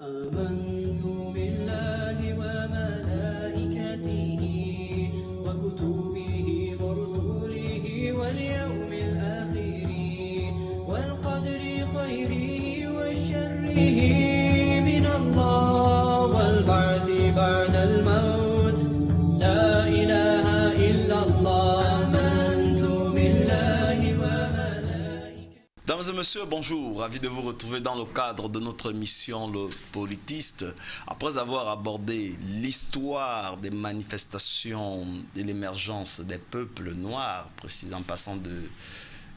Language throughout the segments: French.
آمنت بالله وملائكته وكتبه ورسله واليوم الآخر والقدر خيره وشره من الله والبعث بعد الموت لا إله إلا الله آمنت بالله وملائكته. Dames et messieurs, bonjour. Ravi de vous retrouver dans le cadre de notre émission Le Politiste. Après avoir abordé l'histoire des manifestations de l'émergence des peuples noirs, précisément passant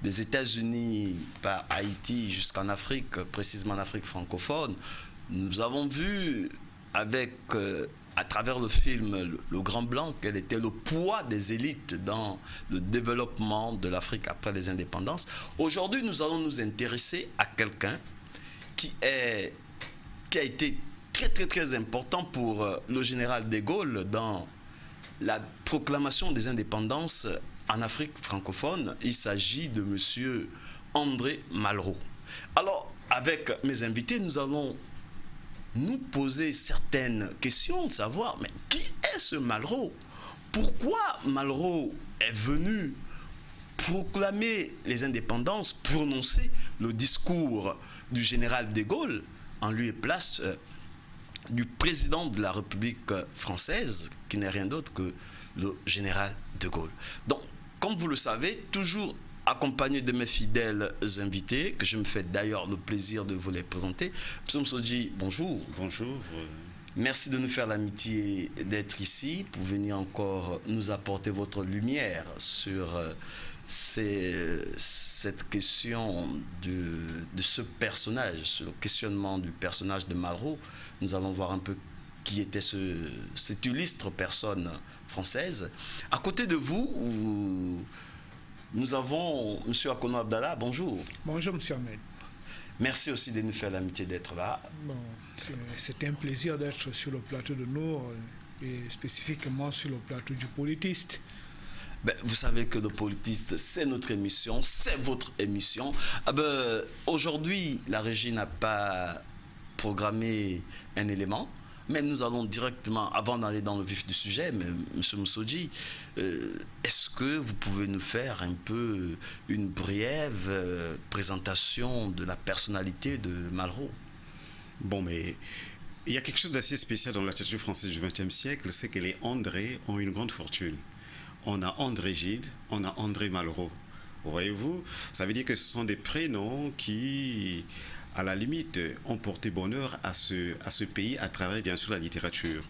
des États-Unis par Haïti jusqu'en Afrique, précisément en Afrique francophone, nous avons vu à travers le film Le Grand Blanc, quel était le poids des élites dans le développement de l'Afrique après les indépendances. Aujourd'hui, nous allons nous intéresser à quelqu'un qui a été très important pour le général de Gaulle dans la proclamation des indépendances en Afrique francophone. Il s'agit de M. André Malraux. Alors, avec mes invités, nous allons nous poser certaines questions, de savoir, mais qui est ce Malraux? Pourquoi Malraux est venu proclamer les indépendances, prononcer le discours du général de Gaulle en lieu et place du président de la République française, qui n'est rien d'autre que le général de Gaulle. Donc, comme vous le savez, toujours accompagné de mes fidèles invités, que je me fais d'ailleurs le plaisir de vous les présenter. M. Msodji, bonjour. Bonjour. Merci de nous faire l'amitié d'être ici pour venir encore nous apporter votre lumière sur cette question de ce personnage, sur le questionnement du personnage de Malraux. Nous allons voir un peu qui était cette illustre personne française. À côté de vous, nous avons M. Akono Abdallah, bonjour. Bonjour, M. Ahmed. Merci aussi de nous faire l'amitié d'être là. Bon, c'est un plaisir d'être sur le plateau de Nour et spécifiquement sur le plateau du Politiste. Ben, vous savez que le Politiste, c'est notre émission, c'est votre émission. Aujourd'hui, la régie n'a pas programmé un élément. Mais nous allons directement, avant d'aller dans le vif du sujet, M. Msodji, est-ce que vous pouvez nous faire un peu une brève présentation de la personnalité de Malraux? Bon, mais il y a quelque chose d'assez spécial dans la littérature française du XXe siècle, c'est que les André ont une grande fortune. On a André Gide, on a André Malraux. Voyez-vous, ça veut dire que ce sont des prénoms qui, à la limite, ont porté bonheur à ce pays à travers, bien sûr, la littérature.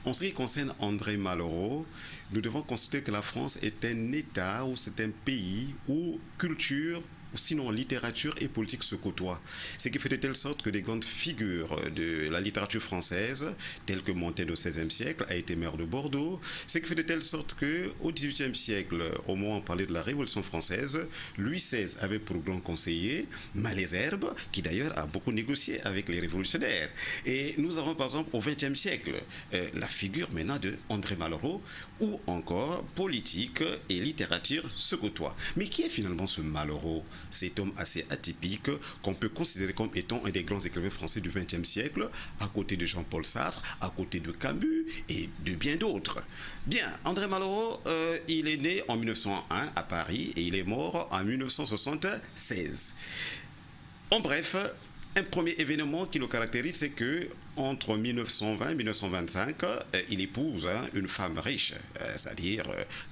En ce qui concerne André Malraux, nous devons considérer que la France est un État ou c'est un pays où culture, ou sinon littérature et politique se côtoient. Ce qui fait de telle sorte que des grandes figures de la littérature française, telles que Montaigne au XVIe siècle, a été maire de Bordeaux. Ce qui fait de telle sorte qu'au XVIIIe siècle, au moment où on parlait de la Révolution française, Louis XVI avait pour grand conseiller Malesherbes, qui d'ailleurs a beaucoup négocié avec les révolutionnaires. Et nous avons par exemple au XXe siècle la figure maintenant de André Malraux, où encore politique et littérature se côtoient. Mais qui est finalement ce Malraux? Cet homme assez atypique qu'on peut considérer comme étant un des grands écrivains français du XXe siècle, à côté de Jean-Paul Sartre, à côté de Camus et de bien d'autres. Bien, André Malraux, il est né en 1901 à Paris et il est mort en 1976. En bref, un premier événement qui le caractérise, c'est que entre 1920 et 1925, il épouse une femme riche, c'est-à-dire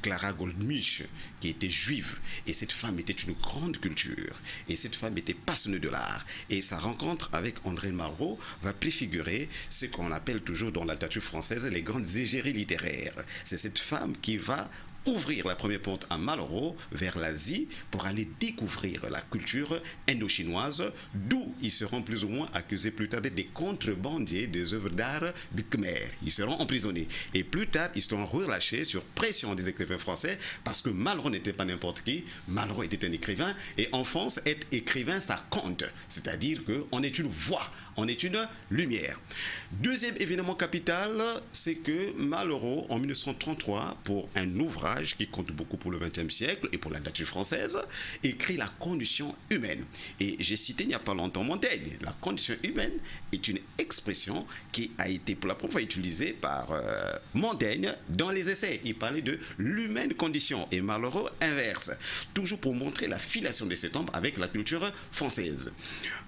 Clara Goldmich, qui était juive. Et cette femme était une grande culture. Et cette femme était passionnée de l'art. Et sa rencontre avec André Malraux va préfigurer ce qu'on appelle toujours dans la littérature française les grandes égéries littéraires. C'est cette femme qui va ouvrir la première porte à Malraux vers l'Asie pour aller découvrir la culture indo-chinoise, d'où ils seront plus ou moins accusés plus tard d'être des contrebandiers des œuvres d'art du Khmer. Ils seront emprisonnés. Et plus tard, ils seront relâchés sur pression des écrivains français parce que Malraux n'était pas n'importe qui. Malraux était un écrivain et en France, être écrivain, ça compte. C'est-à-dire qu'on est une voix en est une lumière. Deuxième événement capital, c'est que Malraux, en 1933, pour un ouvrage qui compte beaucoup pour le XXe siècle et pour la nature française, écrit La condition humaine. Et j'ai cité il n'y a pas longtemps Montaigne. La condition humaine est une expression qui a été pour la première fois utilisée par Montaigne dans les essais. Il parlait de l'humaine condition et Malraux inverse, toujours pour montrer la filiation de cet homme avec la culture française.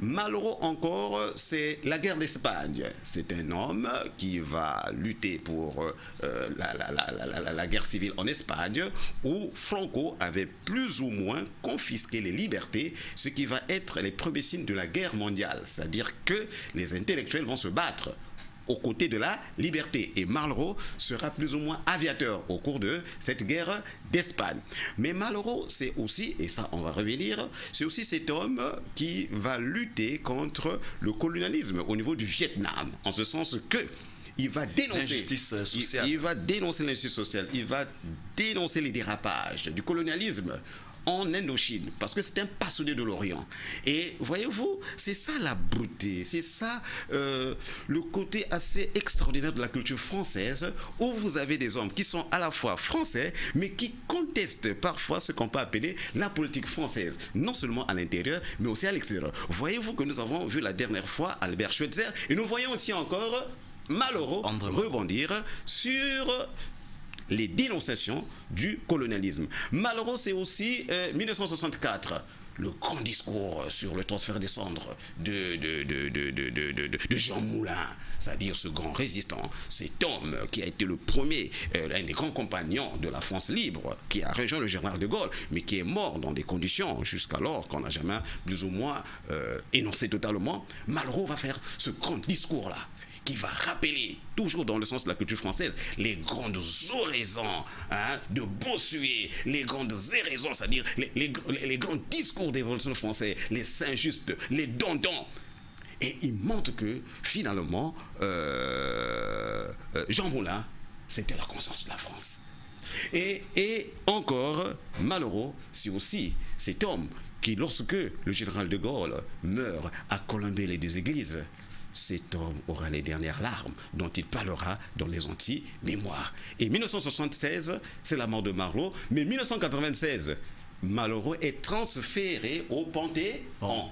Malraux encore, c'est la guerre d'Espagne. C'est un homme qui va lutter pour la guerre civile en Espagne, où Franco avait plus ou moins confisqué les libertés, ce qui va être les premiers signes de la guerre mondiale. C'est-à-dire que les intellectuels vont se battre aux côtés de la liberté. Et Malraux sera plus ou moins aviateur au cours de cette guerre d'Espagne. Mais Malraux, c'est aussi, et ça on va revenir, c'est aussi cet homme qui va lutter contre le colonialisme au niveau du Vietnam, en ce sens que il va dénoncer l'injustice sociale. Il va dénoncer l'injustice sociale, il va dénoncer les dérapages du colonialisme en Indochine, parce que c'est un passionné de l'Orient. Et voyez-vous, c'est ça la beauté, c'est ça le côté assez extraordinaire de la culture française, où vous avez des hommes qui sont à la fois français, mais qui contestent parfois ce qu'on peut appeler la politique française, non seulement à l'intérieur, mais aussi à l'extérieur. Voyez-vous que nous avons vu la dernière fois Albert Schweitzer, et nous voyons aussi encore Malraux rebondir sur les dénonciations du colonialisme. Malraux, c'est aussi 1964, le grand discours sur le transfert des cendres de Jean Moulin, c'est-à-dire ce grand résistant, cet homme qui a été le premier, un des grands compagnons de la France libre, qui a rejoint le général de Gaulle, mais qui est mort dans des conditions jusqu'alors qu'on n'a jamais plus ou moins énoncé totalement. Malraux va faire ce grand discours-là, qui va rappeler, toujours dans le sens de la culture française, les grandes oraisons de Bossuet, les grandes héraisons, c'est-à-dire les grands discours des révolutionnaires français, les Saint-Just, les Danton. Et il montre que, finalement, Jean Moulin, c'était la conscience de la France. Et encore, Malraux, c'est aussi cet homme qui, lorsque le général de Gaulle meurt à Colombey-les-Deux-Églises, cet homme aura les dernières larmes dont il parlera dans les anti-mémoires. Et 1976, c'est la mort de Malraux, mais 1996, Malraux est transféré au Panthéon.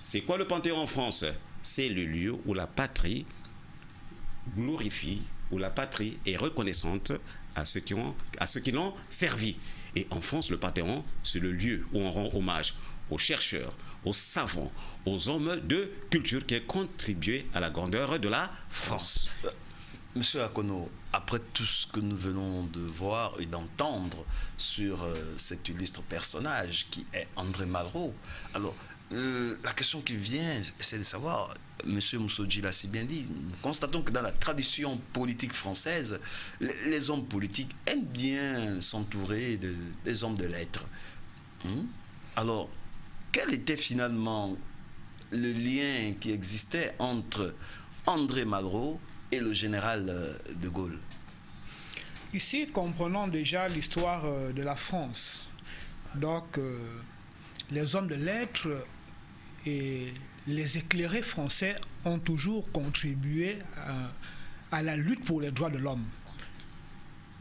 C'est quoi le Panthéon en France? C'est le lieu où la patrie glorifie, où la patrie est reconnaissante à ceux qui l'ont servi. Et en France, le Panthéon, c'est le lieu où on rend hommage aux chercheurs, aux savants, aux hommes de culture qui ont contribué à la grandeur de la France. Monsieur Akono, après tout ce que nous venons de voir et d'entendre sur cet illustre personnage qui est André Malraux, alors la question qui vient, c'est de savoir, Monsieur Moussoudji l'a si bien dit, nous constatons que dans la tradition politique française, les hommes politiques aiment bien s'entourer des hommes de lettres. Alors, quel était finalement le lien qui existait entre André Malraux et le général de Gaulle? Ici, comprenons déjà l'histoire de la France. Donc, les hommes de lettres et les éclairés français ont toujours contribué à la lutte pour les droits de l'homme.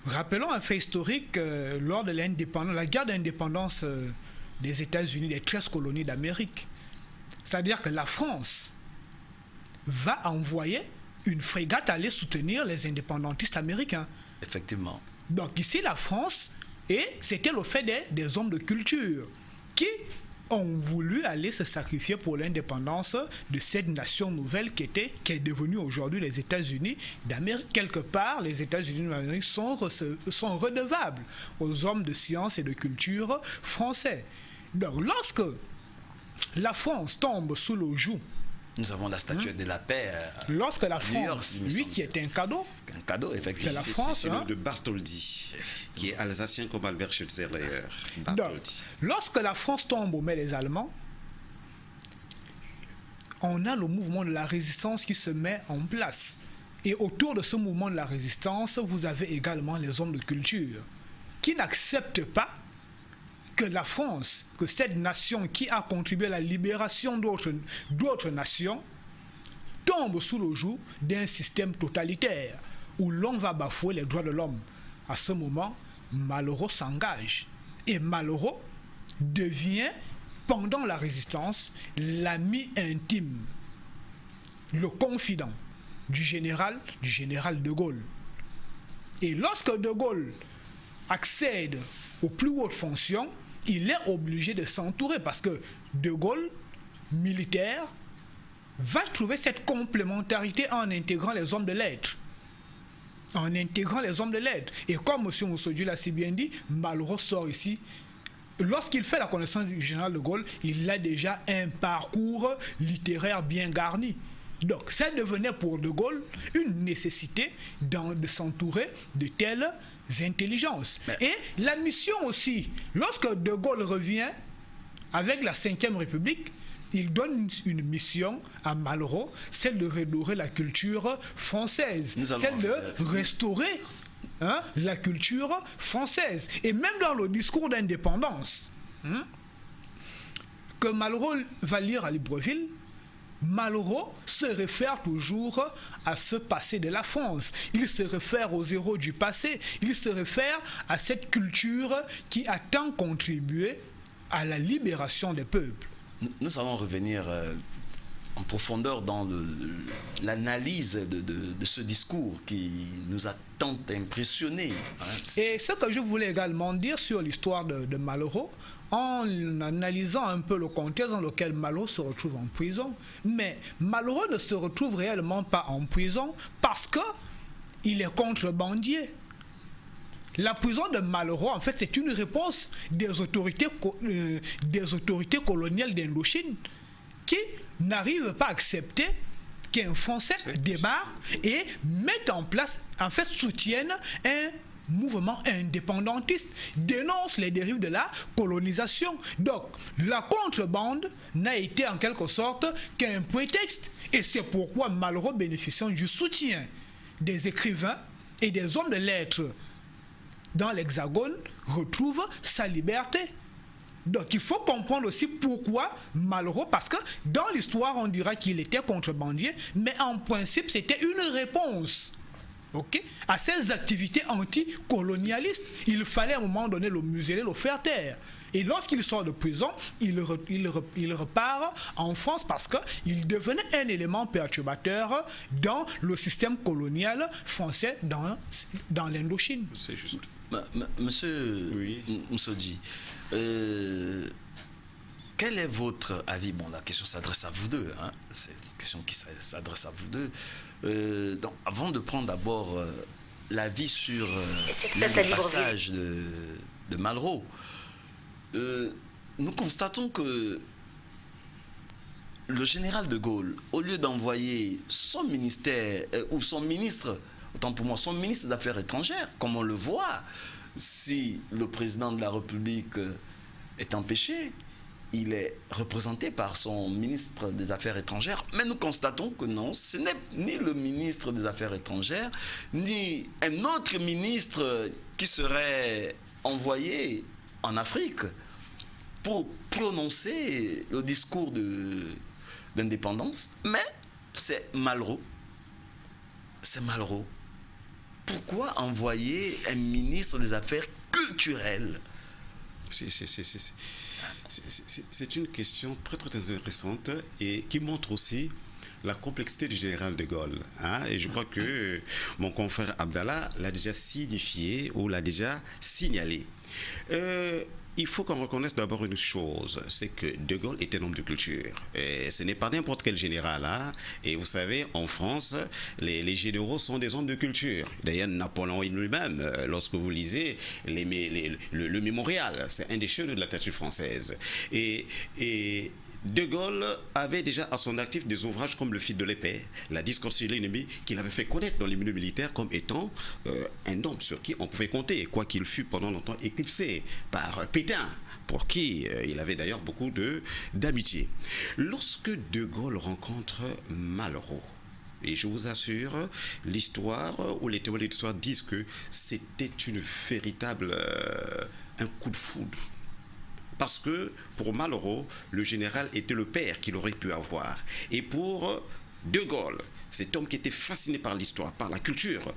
Rappelons un fait historique, lors de la guerre d'indépendance des États-Unis, des 13 colonies d'Amérique. C'est-à-dire que la France va envoyer une frégate aller soutenir les indépendantistes américains. Effectivement. Donc ici, la France, et c'était le fait des hommes de culture qui ont voulu aller se sacrifier pour l'indépendance de cette nation nouvelle qui est devenue aujourd'hui les États-Unis d'Amérique. Quelque part, les États-Unis d'Amérique sont redevables aux hommes de science et de culture français. Donc lorsque la France tombe sous le joug, nous avons la statuette de la paix. Lorsque la France, lui qui est un cadeau, effectivement. de la France, c'est le nom de Bartholdi, qui est alsacien comme Albert Schweitzer d'ailleurs. Bartholdi. Lorsque la France tombe aux mains des Allemands, on a le mouvement de la résistance qui se met en place. Et autour de ce mouvement de la résistance, vous avez également les hommes de culture qui n'acceptent pas que la France, que cette nation qui a contribué à la libération d'autres nations, tombe sous le joug d'un système totalitaire où l'on va bafouer les droits de l'homme. À ce moment, Malraux s'engage. Et Malraux devient, pendant la résistance, l'ami intime, le confident du général de Gaulle. Et lorsque de Gaulle accède aux plus hautes fonctions, il est obligé de s'entourer parce que de Gaulle, militaire, va trouver cette complémentarité en intégrant les hommes de lettres. Et comme M. Moussodji l'a si bien dit, Malraux sort ici. Lorsqu'il fait la connaissance du général de Gaulle, il a déjà un parcours littéraire bien garni. Donc, ça devenait pour de Gaulle une nécessité de s'entourer de telles intelligences. Et la mission aussi, lorsque de Gaulle revient avec la Ve République, il donne une mission à Malraux, celle de redorer la culture française, celle de restaurer la culture française. Et même dans le discours d'indépendance que Malraux va lire à Libreville, Malraux se réfère toujours à ce passé de la France. Il se réfère aux héros du passé. Il se réfère à cette culture qui a tant contribué à la libération des peuples. Nous allons revenir en profondeur dans l'analyse de ce discours qui nous a tant impressionnés. Et ce que je voulais également dire sur l'histoire de Malraux, en analysant un peu le contexte dans lequel Malraux se retrouve en prison. Mais Malraux ne se retrouve réellement pas en prison parce qu'il est contrebandier. La prison de Malraux, en fait, c'est une réponse des autorités coloniales d'Indochine qui n'arrivent pas à accepter qu'un Français débarque et mette en place, en fait, soutienne un mouvement indépendantiste, dénonce les dérives de la colonisation. Donc, la contrebande n'a été en quelque sorte qu'un prétexte. Et c'est pourquoi Malraux, bénéficiant du soutien des écrivains et des hommes de lettres dans l'Hexagone, retrouve sa liberté. Donc il faut comprendre aussi pourquoi Malraux, parce que dans l'histoire on dira qu'il était contrebandier, mais en principe c'était une réponse à ces activités anticolonialistes. Il fallait à un moment donné le museler, le faire taire. Et lorsqu'il sort de prison, il repart en France parce qu'il devenait un élément perturbateur dans le système colonial français dans l'Indochine. C'est juste. Monsieur Moussodji, quel est votre avis? Bon, la question s'adresse à vous deux. C'est une question qui s'adresse à vous deux. Donc, avant de prendre d'abord l'avis sur le passage de Malraux, nous constatons que le général de Gaulle, au lieu d'envoyer son ministère, ou son ministre, autant pour moi, son ministre des Affaires étrangères, comme on le voit, si le président de la République est empêché, il est représenté par son ministre des Affaires étrangères. Mais nous constatons que non, ce n'est ni le ministre des Affaires étrangères, ni un autre ministre qui serait envoyé en Afrique pour prononcer le discours d'indépendance. Mais c'est Malraux. C'est Malraux. Pourquoi envoyer un ministre des Affaires culturelles? C'est une question très très intéressante et qui montre aussi la complexité du général de Gaulle. Et je crois que mon confrère Abdallah l'a déjà signifié ou l'a déjà signalé. Il faut qu'on reconnaisse d'abord une chose, c'est que de Gaulle était un homme de culture. Et ce n'est pas n'importe quel général. Et vous savez, en France, les généraux sont des hommes de culture. D'ailleurs, Napoléon lui-même, lorsque vous lisez le mémorial, c'est un des chefs de la littérature française. Et de Gaulle avait déjà à son actif des ouvrages comme Le Fil de l'épée, La discourse sur l'ennemi, qu'il avait fait connaître dans les milieux militaires comme étant un homme sur qui on pouvait compter, quoiqu'il fût pendant longtemps éclipsé par Pétain, pour qui il avait d'ailleurs beaucoup d'amitié. Lorsque de Gaulle rencontre Malraux, et je vous assure, l'histoire ou les théories de l'histoire disent que c'était une véritable un coup de foudre. Parce que pour Malraux, le général était le père qu'il aurait pu avoir. Et pour De Gaulle, cet homme qui était fasciné par l'histoire, par la culture,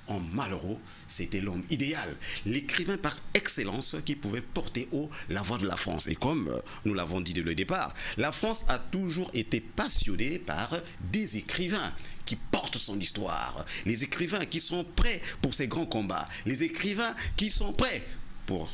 en Malraux, c'était l'homme idéal, l'écrivain par excellence qui pouvait porter haut la voix de la France. Et comme nous l'avons dit dès le départ, la France a toujours été passionnée par des écrivains qui portent son histoire, les écrivains qui sont prêts pour ces grands combats, les écrivains qui sont prêts pour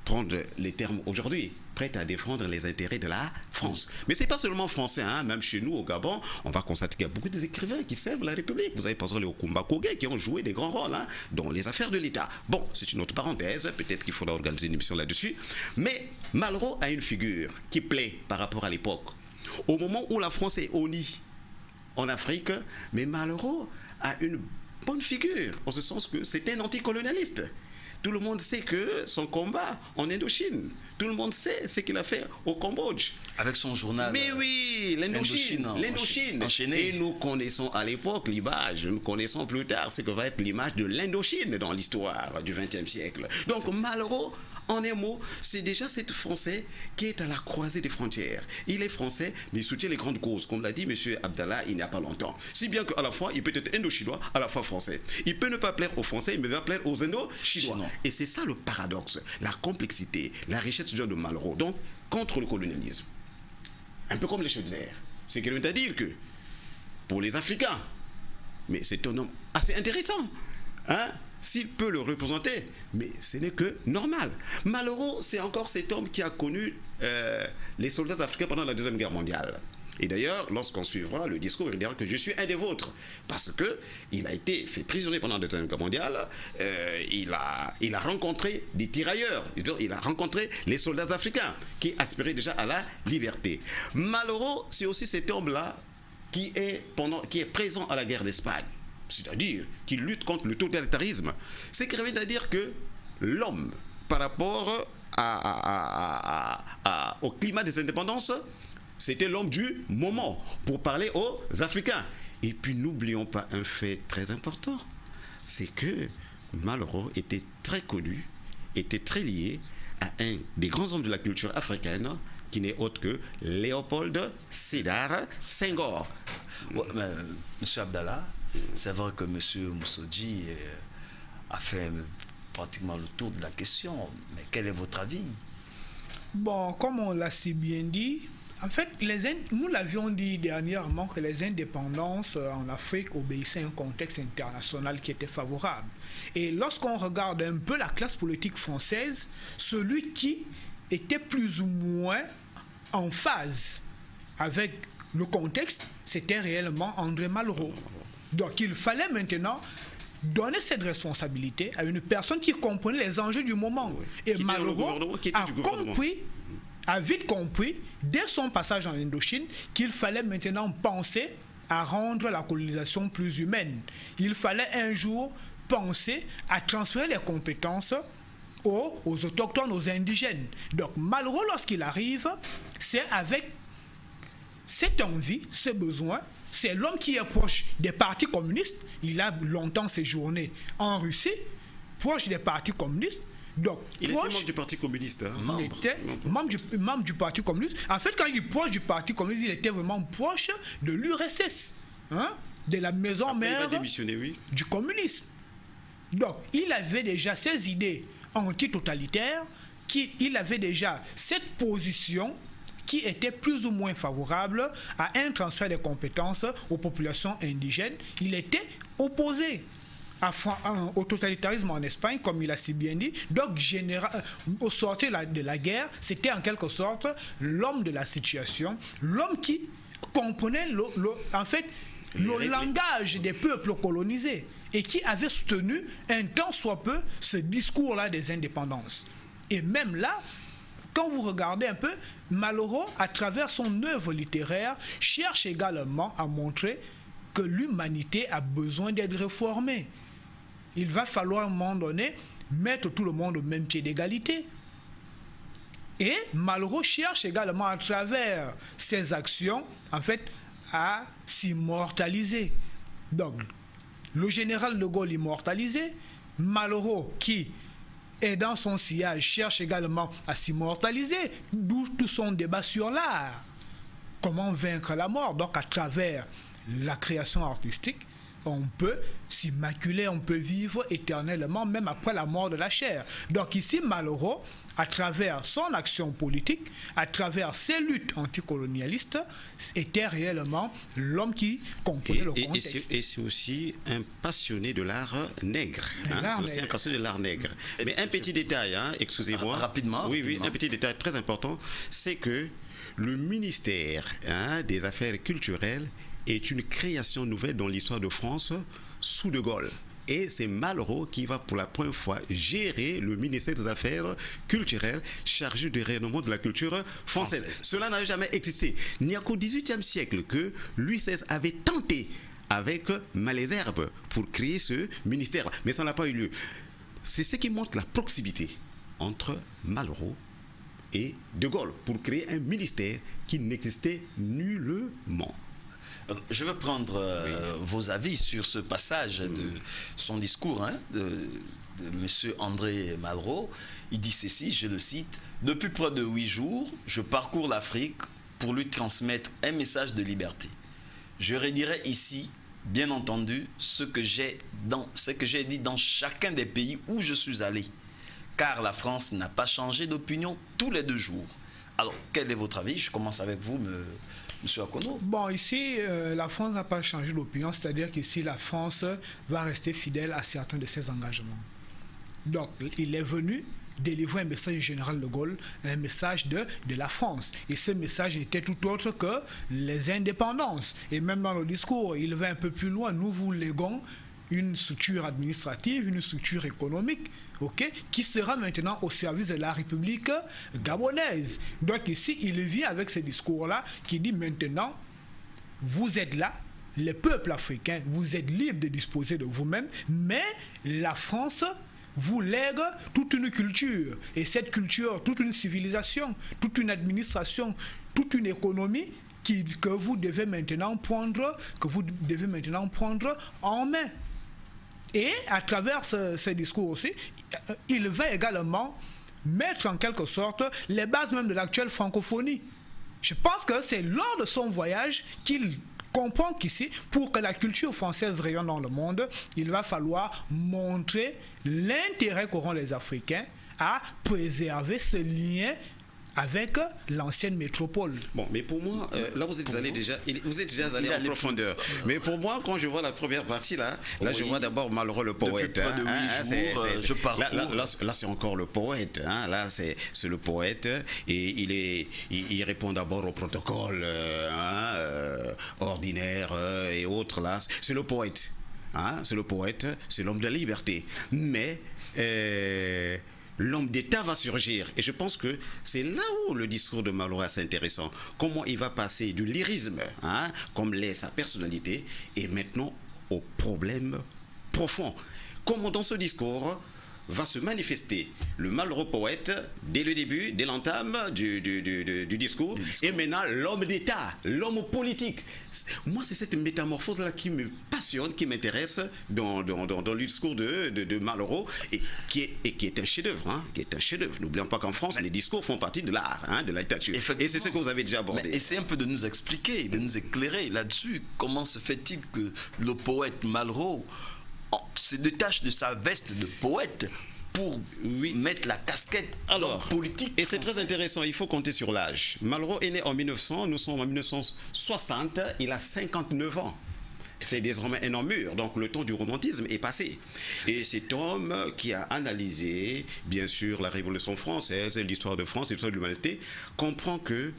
prendre les termes aujourd'hui, prêts à défendre les intérêts de la France. Mais ce n'est pas seulement français, hein? Même chez nous au Gabon, on va constater qu'il y a beaucoup d'écrivains qui servent la République. Vous avez par exemple les Okumba Kogé qui ont joué des grands rôles dans les affaires de l'État. Bon, c'est une autre parenthèse, peut-être qu'il faudra organiser une émission là-dessus. Mais Malraux a une figure qui plaît par rapport à l'époque. Au moment où la France est honnie en Afrique, mais Malraux a une bonne figure, en ce sens que c'était un anticolonialiste. Tout le monde sait que son combat en Indochine, tout le monde sait ce qu'il a fait au Cambodge. Avec son journal. Mais oui, l'Indochine. Enchaîné. Et nous connaissons à l'époque l'image, nous connaissons plus tard ce que va être l'image de l'Indochine dans l'histoire du XXe siècle. Donc Malraux, en un mot, c'est déjà cet Français qui est à la croisée des frontières. Il est français, mais il soutient les grandes causes, comme l'a dit M. Abdallah il n'y a pas longtemps. Si bien qu'à la fois, il peut être indo-chinois, à la fois français. Il peut ne pas plaire aux Français, mais il va plaire aux indo-chinois. Et c'est ça le paradoxe, la complexité, la richesse de Malraux. Donc, contre le colonialisme. Un peu comme les Schweitzer. C'est qu'il veut dire que, pour les Africains, mais c'est un homme assez intéressant, hein? S'il peut le représenter, mais ce n'est que normal. Malraux, c'est encore cet homme qui a connu les soldats africains pendant la Deuxième Guerre mondiale. Et d'ailleurs, lorsqu'on suivra le discours, il dira que je suis un des vôtres. Parce qu'il a été fait prisonnier pendant la Deuxième Guerre mondiale. Il a rencontré des tirailleurs. Il a rencontré les soldats africains qui aspiraient déjà à la liberté. Malraux, c'est aussi cet homme-là qui est présent à la guerre d'Espagne. C'est-à-dire qu'il lutte contre le totalitarisme. C'est qui revient à dire que l'homme, par rapport au climat des indépendances, c'était l'homme du moment pour parler aux Africains. Et puis n'oublions pas un fait très important, c'est que Malraux était très connu, était très lié à un des grands hommes de la culture africaine, qui n'est autre que Léopold Sédar Senghor. Ouais, Monsieur Abdallah, c'est vrai que M. Moussoudi a fait pratiquement le tour de la question, mais quel est votre avis? Bon, comme on l'a si bien dit, en fait, nous l'avions dit dernièrement que les indépendances en Afrique obéissaient à un contexte international qui était favorable. Et lorsqu'on regarde un peu la classe politique française, celui qui était plus ou moins en phase avec le contexte, c'était réellement André Malraux. Donc il fallait maintenant donner cette responsabilité à une personne qui comprenait les enjeux du moment. Oui. Et Malraux a vite compris, dès son passage en Indochine, qu'il fallait maintenant penser à rendre la colonisation plus humaine. Il fallait un jour penser à transférer les compétences aux autochtones, aux indigènes. Donc Malraux, lorsqu'il arrive, c'est avec cette envie, ce besoin. C'est l'homme qui est proche des partis communistes. Il a longtemps séjourné en Russie, proche des partis communistes. Donc, il était membre du Parti communiste. Hein? Il était membre du Parti communiste. En fait, quand il est proche du Parti communiste, il était vraiment proche de l'URSS, hein? De la maison mère du communisme. Donc, il avait déjà ces idées antitotalitaires, il avait déjà cette position qui était plus ou moins favorable à un transfert de compétences aux populations indigènes. Il était opposé au totalitarisme en Espagne, comme il a si bien dit. Donc, au sortir de la guerre, c'était en quelque sorte l'homme de la situation, l'homme qui comprenait le langage des peuples colonisés et qui avait soutenu un tant soit peu ce discours-là des indépendances. Et même là, quand vous regardez un peu, Malraux, à travers son œuvre littéraire, cherche également à montrer que l'humanité a besoin d'être réformée. Il va falloir à un moment donné mettre tout le monde au même pied d'égalité. Et Malraux cherche également à travers ses actions, en fait, à s'immortaliser. Donc, le général de Gaulle immortalisé, Malraux qui est dans son sillage cherche également à s'immortaliser, d'où tout son débat sur l'art. Comment vaincre la mort? Donc à travers la création artistique, on peut s'immaculer, on peut vivre éternellement, même après la mort de la chair. Donc ici, Malraux, à travers son action politique, à travers ses luttes anticolonialistes, était réellement l'homme qui comprenait le contexte. Et c'est aussi un passionné de l'art nègre. C'est aussi un passionné de l'art nègre. Mais un petit détail, excusez-moi. Rapidement. Oui, un petit détail très important, c'est que le ministère des Affaires culturelles est une création nouvelle dans l'histoire de France sous De Gaulle. Et c'est Malraux qui va pour la première fois gérer le ministère des Affaires culturelles chargé du rayonnement de la culture française. Cela n'a jamais existé. Il n'y a qu'au XVIIIe siècle que Louis XVI avait tenté avec Malesherbes pour créer ce ministère. Mais ça n'a pas eu lieu. C'est ce qui montre la proximité entre Malraux et De Gaulle pour créer un ministère qui n'existait nullement. Je veux prendre vos avis sur ce passage de son discours de M. André Malraux. Il dit ceci, je le cite, « Depuis près de 8 jours, je parcours l'Afrique pour lui transmettre un message de liberté. Je redirai ici, bien entendu, ce que j'ai dit dans chacun des pays où je suis allé, car la France n'a pas changé d'opinion tous les 2 jours. » Alors, quel est votre avis? Je commence avec vous, Monsieur Akono. Bon, ici, la France n'a pas changé d'opinion, c'est-à-dire qu'ici, la France va rester fidèle à certains de ses engagements. Donc, il est venu délivrer un message du général de Gaulle, un message de la France. Et ce message n'était tout autre que les indépendances. Et même dans le discours, il va un peu plus loin. Nous vous léguons une structure administrative, une structure économique, qui sera maintenant au service de la République gabonaise. Donc ici, il vient avec ce discours-là qui dit maintenant, vous êtes là, les peuples africains, vous êtes libres de disposer de vous-même, mais la France vous lègue toute une culture. Et cette culture, toute une civilisation, toute une administration, toute une économie que vous devez maintenant prendre en main. Et à travers ce discours aussi, il va également mettre en quelque sorte les bases même de l'actuelle francophonie. Je pense que c'est lors de son voyage qu'il comprend qu'ici, pour que la culture française rayonne dans le monde, il va falloir montrer l'intérêt qu'auront les Africains à préserver ce lien avec l'ancienne métropole. Bon, mais pour moi, là vous êtes déjà allé en profondeur. Mais pour moi, quand je vois la première partie là je vois d'abord Malraux le poète. Là c'est encore le poète. Là c'est le poète et il répond d'abord au protocole ordinaire et autres là. C'est le poète. C'est le poète, c'est l'homme de la liberté. Mais l'homme d'État va surgir. Et je pense que c'est là où le discours de Malraux est assez intéressant. Comment il va passer du lyrisme, comme l'est sa personnalité, et maintenant au problème profond. Comment dans ce discours va se manifester le Malraux poète dès le début, dès l'entame du discours, et maintenant l'homme d'État, l'homme politique. Moi, c'est cette métamorphose-là qui me passionne, qui m'intéresse dans le discours de Malraux, et qui est un chef-d'œuvre. Qui est un chef-d'œuvre. N'oublions pas qu'en France, les discours font partie de l'art, de la littérature. Et c'est ce que vous avez déjà abordé. Essayez un peu de nous expliquer, de nous éclairer là-dessus. Comment se fait-il que le poète Malraux se détache de sa veste de poète pour mettre la casquette politique. Et c'est très intéressant, il faut compter sur l'âge. Malraux est né en 1900, nous sommes en 1960, il a 59 ans. C'est désormais un homme mûr, donc le temps du romantisme est passé. Et cet homme qui a analysé, bien sûr, la Révolution française, l'histoire de France, l'histoire de l'humanité, comprend que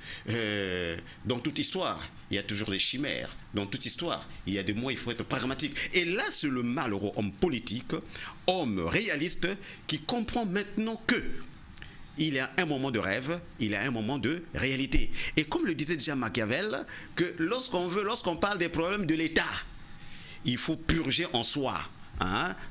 dans toute histoire, il y a toujours des chimères. Dans toute histoire, il y a des mots, il faut être pragmatique. Et là, c'est le Malraux, homme politique, homme réaliste, qui comprend maintenant que il y a un moment de rêve, il y a un moment de réalité. Et comme le disait déjà Machiavel, que lorsqu'on parle des problèmes de l'État, il faut purger en soi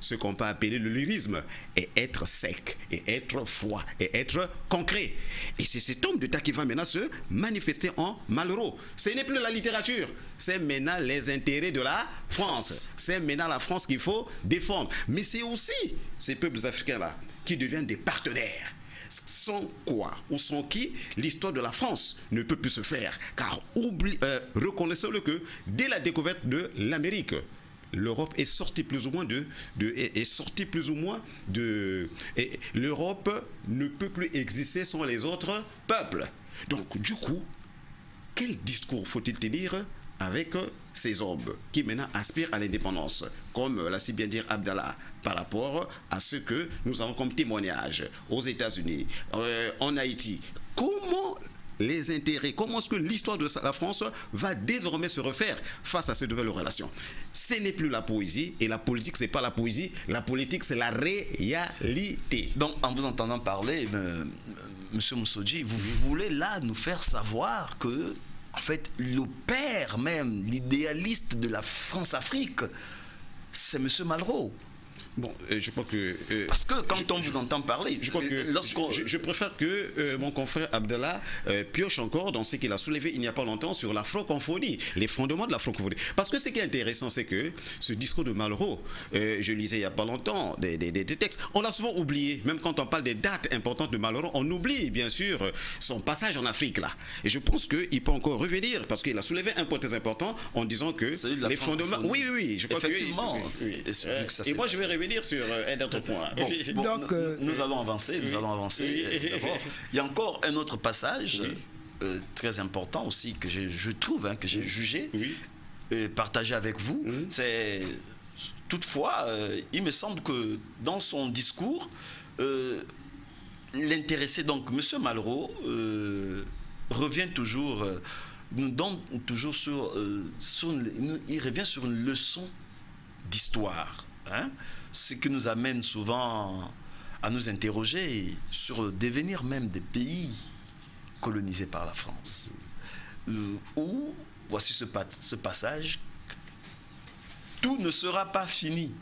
ce qu'on peut appeler le lyrisme, et être sec, et être froid, et être concret. Et c'est cet homme d'État qui va maintenant se manifester en Malraux. Ce n'est plus la littérature, c'est maintenant les intérêts de la France. C'est maintenant la France qu'il faut défendre. Mais c'est aussi ces peuples africains-là qui deviennent des partenaires. Sans quoi ou sans qui l'histoire de la France ne peut plus se faire. Car reconnaissons-le que dès la découverte de l'Amérique, l'Europe est sortie plus ou moins l'Europe ne peut plus exister sans les autres peuples. Donc du coup, quel discours faut-il tenir avec ces hommes qui maintenant aspirent à l'indépendance, comme l'a si bien dit Abdallah, par rapport à ce que nous avons comme témoignage aux États-Unis, en Haïti? Comment les intérêts, comment est-ce que l'histoire de la France va désormais se refaire face à ces nouvelles relations? Ce n'est plus la poésie, et la politique, c'est pas la poésie, la politique, c'est la réalité. Donc, en vous entendant parler, Monsieur Moussodji, vous voulez là nous faire savoir que, en fait, le père même, l'idéaliste de la France-Afrique, c'est Monsieur Malraux. Bon, je crois que... Parce que quand on vous entend parler, je crois que je préfère que mon confrère Abdallah pioche encore dans ce qu'il a soulevé il n'y a pas longtemps sur la francophonie, les fondements de la francophonie. Parce que ce qui est intéressant, c'est que ce discours de Malraux, je lisais il n'y a pas longtemps des textes, on l'a souvent oublié. Même quand on parle des dates importantes de Malraux, on oublie bien sûr son passage en Afrique là. Et je pense qu'il peut encore revenir parce qu'il a soulevé un point très important en disant que les fondements... Oui, je crois effectivement, que... Oui. Et moi je vais revenir sur un autre point. Donc, nous allons avancer. D'abord, il y a encore un autre passage très important aussi que je trouve, que j'ai jugé, partagé avec vous. C'est toutefois, il me semble que dans son discours, l'intéressé, donc Monsieur Malraux, revient toujours, nous donne toujours il revient sur une leçon d'histoire. Ce qui nous amène souvent à nous interroger sur le devenir même des pays colonisés par la France. Où, voici ce passage, tout ne sera pas fini,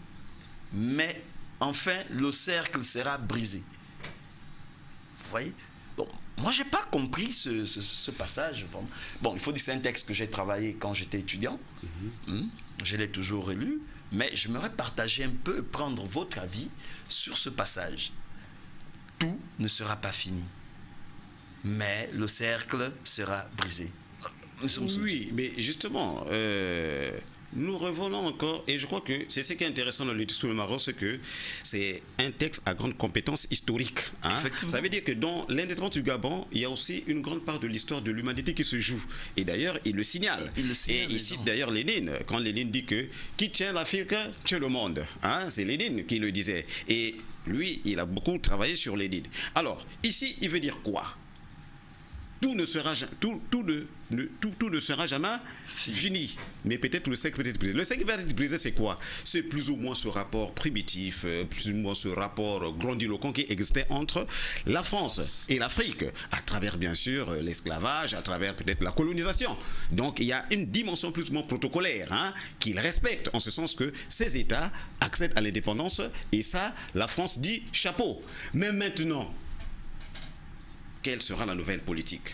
mais enfin le cercle sera brisé. Vous voyez? Bon, moi, je n'ai pas compris ce passage. Bon, il faut dire que c'est un texte que j'ai travaillé quand j'étais étudiant. Je l'ai toujours relu. Mais j'aimerais partager un peu, prendre votre avis sur ce passage. Tout ne sera pas fini, mais le cercle sera brisé. Oui, mais justement, nous revenons encore, et je crois que c'est ce qui est intéressant dans le discours de Malraux, c'est que c'est un texte à grande compétence historique. Ça veut dire que dans l'indépendance du Gabon, il y a aussi une grande part de l'histoire de l'humanité qui se joue. Et d'ailleurs, il le signale. Et il cite d'ailleurs Lénine, quand Lénine dit que qui tient l'Afrique, tient le monde. C'est Lénine qui le disait. Et lui, il a beaucoup travaillé sur Lénine. Alors, ici, il veut dire quoi? Tout ne sera jamais fini. Mais peut-être le cercle peut être brisé. Le cercle va être brisé, c'est quoi? C'est plus ou moins ce rapport primitif, plus ou moins ce rapport grandiloquent qui existait entre la France et l'Afrique, à travers bien sûr l'esclavage, à travers peut-être la colonisation. Donc il y a une dimension plus ou moins protocolaire qu'ils respectent, en ce sens que ces États accèdent à l'indépendance, et ça, la France dit chapeau. Mais maintenant, quelle sera la nouvelle politique?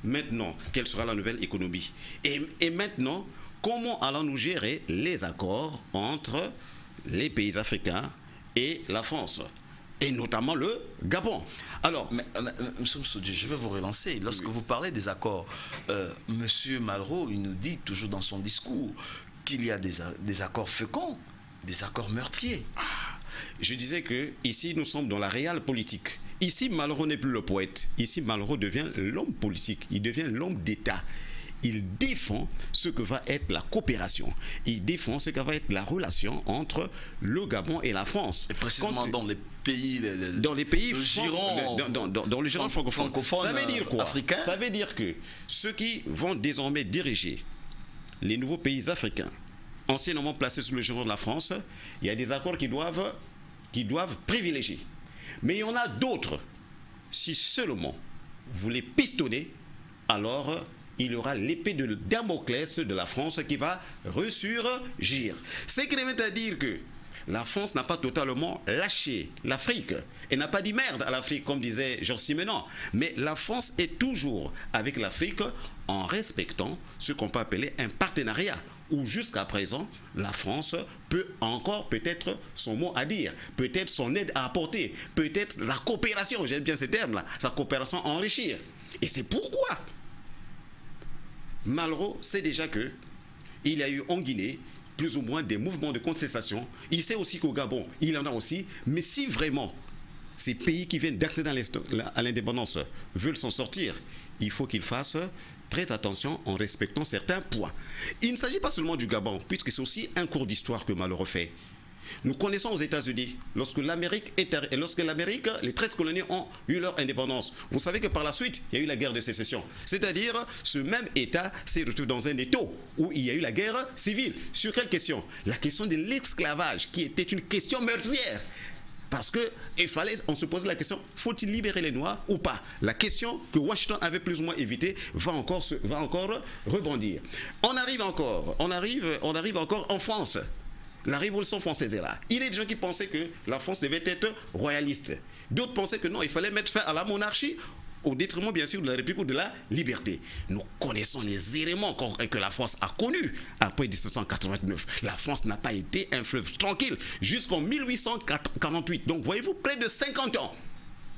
Maintenant, quelle sera la nouvelle économie? Et maintenant, comment allons-nous gérer les accords entre les pays africains et la France? Et notamment le Gabon. Alors, Monsieur Moussodji, je vais vous relancer. Lorsque vous parlez des accords, Monsieur Malraux, il nous dit toujours dans son discours qu'il y a des accords féconds, des accords meurtriers. Je disais que ici nous sommes dans la réelle politique. Ici, Malraux n'est plus le poète. Ici, Malraux devient l'homme politique. Il devient l'homme d'État. Il défend ce que va être la coopération. Il défend ce que va être la relation entre le Gabon et la France. Et précisément dans les pays... dans les pays... Le giron... Dans le giron francophone. Ça veut dire quoi? Africain. Ça veut dire que ceux qui vont désormais diriger les nouveaux pays africains, anciennement placés sous le giron de la France, il y a des accords qui doivent privilégier. Mais il y en a d'autres. Si seulement vous les pistonnez, alors il y aura l'épée de Damoclès de la France qui va ressurgir. Ce qui revient à dire que la France n'a pas totalement lâché l'Afrique. Elle n'a pas dit merde à l'Afrique, comme disait Georges Simenon. Mais la France est toujours avec l'Afrique en respectant ce qu'on peut appeler un partenariat où jusqu'à présent, la France peut encore peut-être son mot à dire, peut-être son aide à apporter, peut-être la coopération, j'aime bien ce terme-là, sa coopération à enrichir. Et c'est pourquoi Malraux sait déjà que il y a eu en Guinée plus ou moins des mouvements de contestation. Il sait aussi qu'au Gabon, il en a aussi. Mais si vraiment ces pays qui viennent d'accéder à l'indépendance veulent s'en sortir, il faut qu'ils fassent très attention en respectant certains points. Il ne s'agit pas seulement du Gabon, puisque c'est aussi un cours d'histoire que Malraux fait. Nous connaissons aux États-Unis, lorsque l'Amérique, les 13 colonies ont eu leur indépendance. Vous savez que par la suite, il y a eu la guerre de sécession. C'est-à-dire, ce même État s'est retrouvé dans un étau où il y a eu la guerre civile. Sur quelle question? La question de l'esclavage, qui était une question meurtrière. Parce qu'on se pose la question, faut-il libérer les Noirs ou pas? La question que Washington avait plus ou moins évitée va encore rebondir. On arrive encore en France. La Révolution française est là. Il y a des gens qui pensaient que la France devait être royaliste. D'autres pensaient que non, il fallait mettre fin à la monarchie au détriment bien sûr de la République ou de la liberté. Nous connaissons les éléments que la France a connus après 1789. La France n'a pas été un fleuve tranquille jusqu'en 1848. Donc voyez-vous, près de 50 ans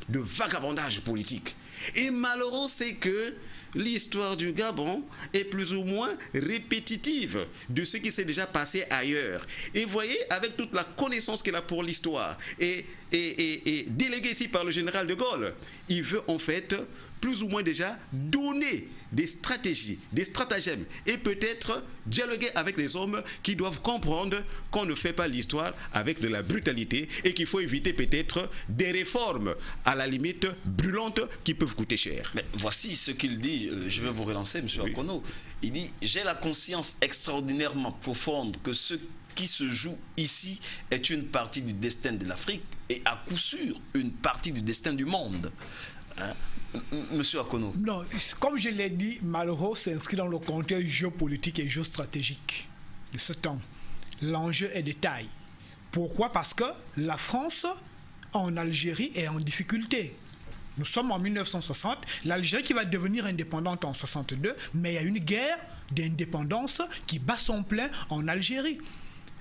de vagabondage politique. Et malheureux, c'est que l'histoire du Gabon est plus ou moins répétitive de ce qui s'est déjà passé ailleurs. Et vous voyez, avec toute la connaissance qu'il a pour l'histoire, et délégué ici par le général de Gaulle, il veut en fait plus ou moins déjà donner des stratégies, des stratagèmes, et peut-être dialoguer avec les hommes qui doivent comprendre qu'on ne fait pas l'histoire avec de la brutalité et qu'il faut éviter peut-être des réformes à la limite brûlantes qui peuvent coûter cher. Mais voici ce qu'il dit, je vais vous relancer, M. Akono. Il dit « J'ai la conscience extraordinairement profonde que ce qui se joue ici est une partie du destin de l'Afrique et à coup sûr une partie du destin du monde. » Monsieur Akono. Non, comme je l'ai dit, Malraux s'inscrit dans le contexte géopolitique et géostratégique de ce temps. L'enjeu est de taille. Pourquoi? Parce que la France, en Algérie, est en difficulté. Nous sommes en 1960, l'Algérie qui va devenir indépendante en 62, mais il y a une guerre d'indépendance qui bat son plein en Algérie.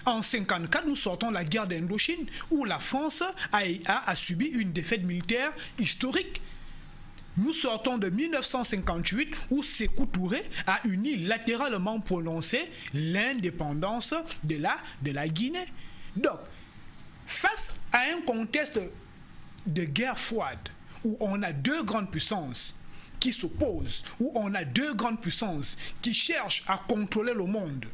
En 1954, nous sortons de la guerre d'Indochine, où la France a subi une défaite militaire historique. Nous sortons de 1958 où Sékou Touré a unilatéralement prononcé l'indépendance de la Guinée. Donc, face à un contexte de guerre froide où on a deux grandes puissances qui s'opposent, où on a deux grandes puissances qui cherchent à contrôler le monde,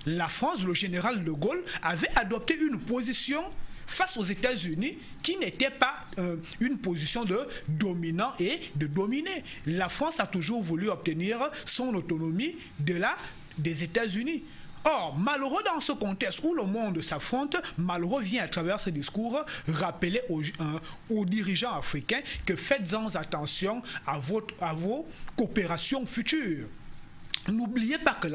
la France, le général de Gaulle, avait adopté une position face aux États-Unis qui n'était pas une position de dominant et de dominer. La France a toujours voulu obtenir son autonomie des États-Unis. Or, malheureux dans ce contexte où le monde s'affronte, malheureux vient à travers ce discours rappeler aux dirigeants africains que faites-en attention à vos coopérations futures. N'oubliez pas que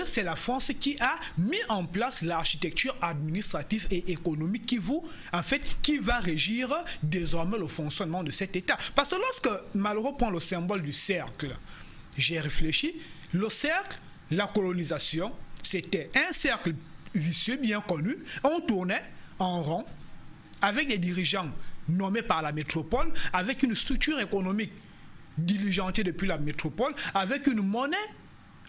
c'est la France qui a mis en place l'architecture administrative et économique qui va régir désormais le fonctionnement de cet État. Parce que lorsque Malraux prend le symbole du cercle, j'ai réfléchi, le cercle, la colonisation, c'était un cercle vicieux bien connu. On tournait en rond avec des dirigeants nommés par la métropole, avec une structure économique diligentée depuis la métropole, avec une monnaie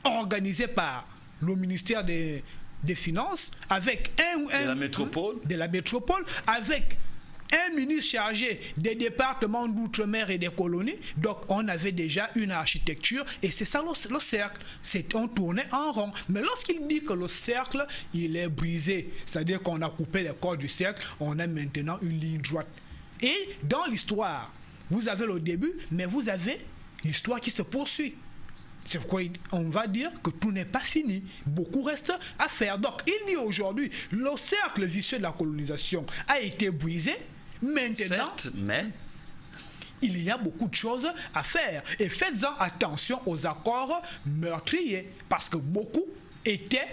organisée par le ministère des Finances, avec de la métropole, avec un ministre chargé des départements d'outre-mer et des colonies. Donc on avait déjà une architecture et c'est ça le cercle. On tournait en rond. Mais lorsqu'il dit que le cercle il est brisé, c'est-à-dire qu'on a coupé les cordes du cercle, on a maintenant une ligne droite. Et dans l'histoire, vous avez le début, mais vous avez l'histoire qui se poursuit. C'est pourquoi on va dire que tout n'est pas fini. Beaucoup reste à faire. Donc, il dit aujourd'hui, le cercle vicieux de la colonisation a été brisé. Maintenant, certes, mais il y a beaucoup de choses à faire. Et faites-en attention aux accords meurtriers. Parce que beaucoup étaient